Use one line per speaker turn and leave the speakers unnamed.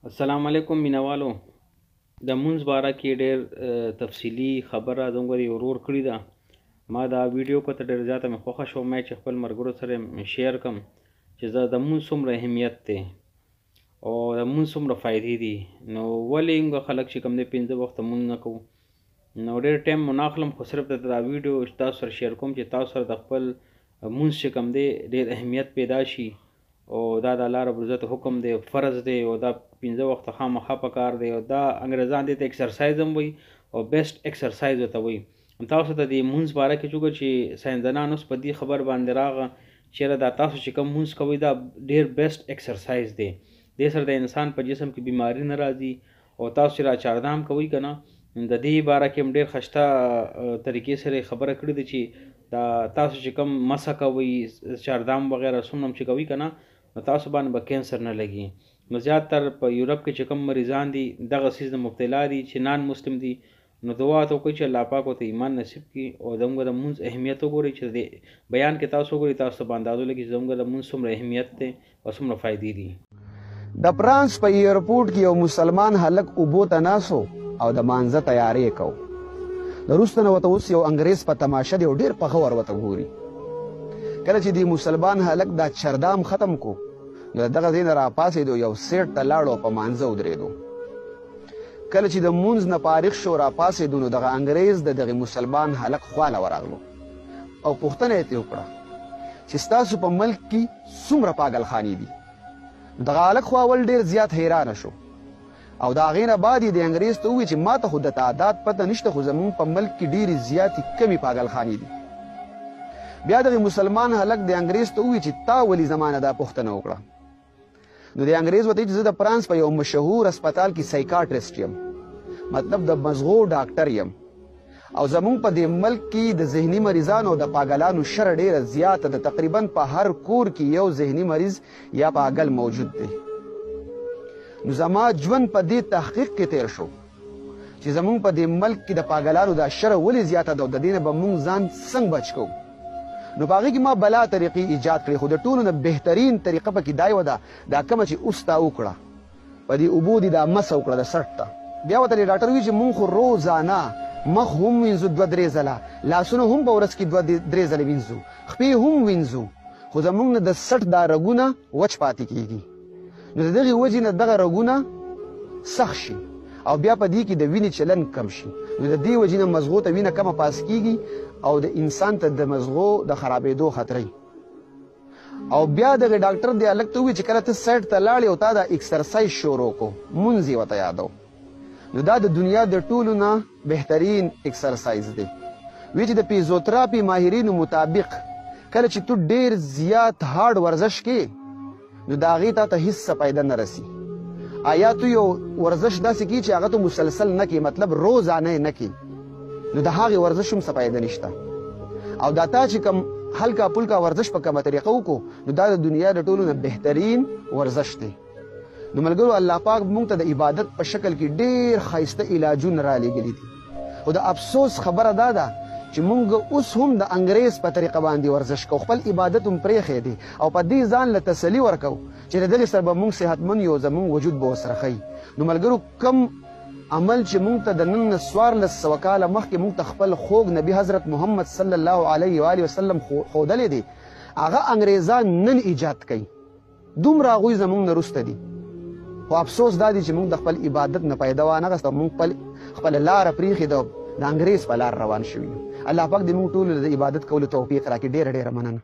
السلام علیکم مینوالو د مونږ باره کې ډېر تفصیلی خبره زموږ یو ورور کړې ده. ما دا ویډیو کته ډېر زیاته مې خوښه شوه چې خپل ملګرو سره شیر کړم چې زه د مونځ څومره اهمیت دی او د مونځ څومره فایدې دي. نو ولې موږ خلک چې کوم دی 5 وخته مونځ نه کوو، نو ډېر ټایم مو نه اخلم، خو صرف د دا ویډیو تاسو سره شیر کوم چې تاسو سره د خپل مونځ چې کوم دی ډېر اهمیت پیدا شي او دا د الله رب العزت حکم دی، فرض دی او دا 5 وخته خامخا پکار دی او دا انګریزان دې ته ایکسرسایز هم وایي او بیسټ ایکسرسایز ورته وایي. تاسو ته د مونځ باره کې چوګه چې ساینسدانان اوس په دې خبر باندې راغه چېرې دا تاسو چې کوم مونځ کوئ دا ډېر بیسټ ایکسرسایز دی. دې سره د انسان په جسم کې بیماري نه راځي او تاسو چې را چاردام کوئ که نه، د دې باره کې هم ډېر خشته طریقې سره خبره کړې ده چې دا تاسو چې کوم مسه کوئ چاردام وغیره څومره چې کوئ که نه، نو تاسو باندې به کینسر نه لګي. نو زیاتر په یورپ کې چې کوم مریضان دي دغه څیز د مبتلا دي چې نان مسلم دي، نو دعا ته وکړئ چې الله پاک ورته ایمان نصیب کړي او زموږ د مونځ اهمیت وګورئ چې د بیان کې تاسو وګورئ، تاسو ته به اندازه لګي چې زموږ د مونځ څومره اهمیت دی او څومره فایدې دي.
د فرانس په ایرپورټ کې یو مسلمان هلک اوبو ته ناسو او د مانځه تیارې کو. د وروسته نه ورته اوس یو انګریز په تماشه دی او ډېر په ښه ور ورته ګوري. کله چې د مسلمان هلک دا چردام ختم کو، نو دغه ځای نه راپاڅېدو، یو سیټ ته لاړو او په مانځه ودرېدو. کله چې د مونځ نه فارغ شو راپاڅېدو، نو دغه انګریز د دغه مسلمان هلک خواله ورغلو او پوښتنه یې ترې وکړه چې ستاسو په ملک کې څومره پاګلخانې دي. دغه هلک خو اول ډېر زیات حیرانه شو او د هغې نه بعد یې د انګریز ته وویل چې ما ته خو د تعداد پته نشته، خو زموږ په ملک کې ډېرې زیاتې کمې پاګلخانې دي. بیا دغه مسلمان هلک د انګریز ته وویل چې تا ولې زما نه دا پوښتنه وکړه؟ نو د انګریز ورته چې زه د فرانس په یو مشهور هسپتال کې سایکاټریسټ یم، مطلب د مزغو ډاکټر یم، او زمونږ په دې ملک کې د ذهني مریضانو او د پاګلانو شره ډېره زیاته ده. تقریبا په هر کور کې یو ذهني مریض یا پاګل موجود دی. نو زما ژوند په دې تحقیق کې تیر شو چې زمونږ په دې ملک کې د پاګلانو دا شره ولې زیاته ده او د دې نه به مونږ ځان څنګه بچ کوو. نو په هغې کې ما بلا طریقې ایجاد کړې، خو د ټولو نه بهترین طریقه پکې دا یوه ده، دا کومه چې اوس تا وکړه په دې اوبو دې دا مسه وکړه د سټ ته. بیا ورته دې ډاکټر وایي چې مونږ خو روزانه مخ هم وینځو 2-3 ځله، لاسونه هم په ورځ کې 2-3 ځله وینځو، خپې هم وینځو، خو زمونږ نه د سټ دا رګونه وچ پاتې کېږي. نو د دغې وجې نه دغه رګونه سخت شي او بیا په دې کې د وینې چلن کم شي. نو د دې وجې نه مزغو ته وینه کمه پاس کېږي او د انسان ته د مزغو د خرابېدو خطرې. او بیا دغه ډاکټر دې هلک ته وویل چې کله ته سایډ ته لاړې او تا دا ایکسرسایز شروع کو، مونځ یې ورته یادو. نو دا د دنیا د ټولو نه بهترین ایکسرسایز دی. وایي چې د فیزیوتراپي ماهرینو مطابق کله چې تو ډېر زیات هارډ ورزش کې، نو د هغې تا ته هېڅ څه فایده نه رسي. آیا تو یو ورزش داسې کړي چې هغه تو مسلسل نه کړي، مطلب روزانه یې نه کړي، نو د هغې ورزش هم څه فایده نشته. او دا تا چې کوم هلکا پلکا ورزش په کومه طریقه وکړو، نو دا د دنیا د ټولو نه بهترین ورزش دی. نو ملګرو، الله پاک موږ ته د عبادت په شکل کې ډېر ښایسته علاجونه رالیږلي دي، خو د افسوس خبره دا ده چې موږ اوس هم د انګریز په طریقه باندې ورزش کوو، خپل عبادت هم پرېښی دی او په دې ځان له تسلي ورکوو چې د دغې سره به موږ صحتمند یو، زموږ وجود به ورسره ښیي. نو ملګرو، کم عمل چې موږ ته د نن نه 1400 کاله مخکې موږ ته خپل خوږ نبي حضرت محمد صلی الله علیه و آله وسلم ښودلی دی، هغه انګریزان نن ایجاد کوي. دومره هغوی زموږ نه وروسته دي، خو افسوس دا دی چې موږ د خپل عبادت نه فایده وانخسته او موږ خپله لاره پرېښې ده، د انګریز په لار روان شوي یو. الله پاک دې موږ ټولو د عبادت کولو توفیق راکړي. ډېره ډېره مننه.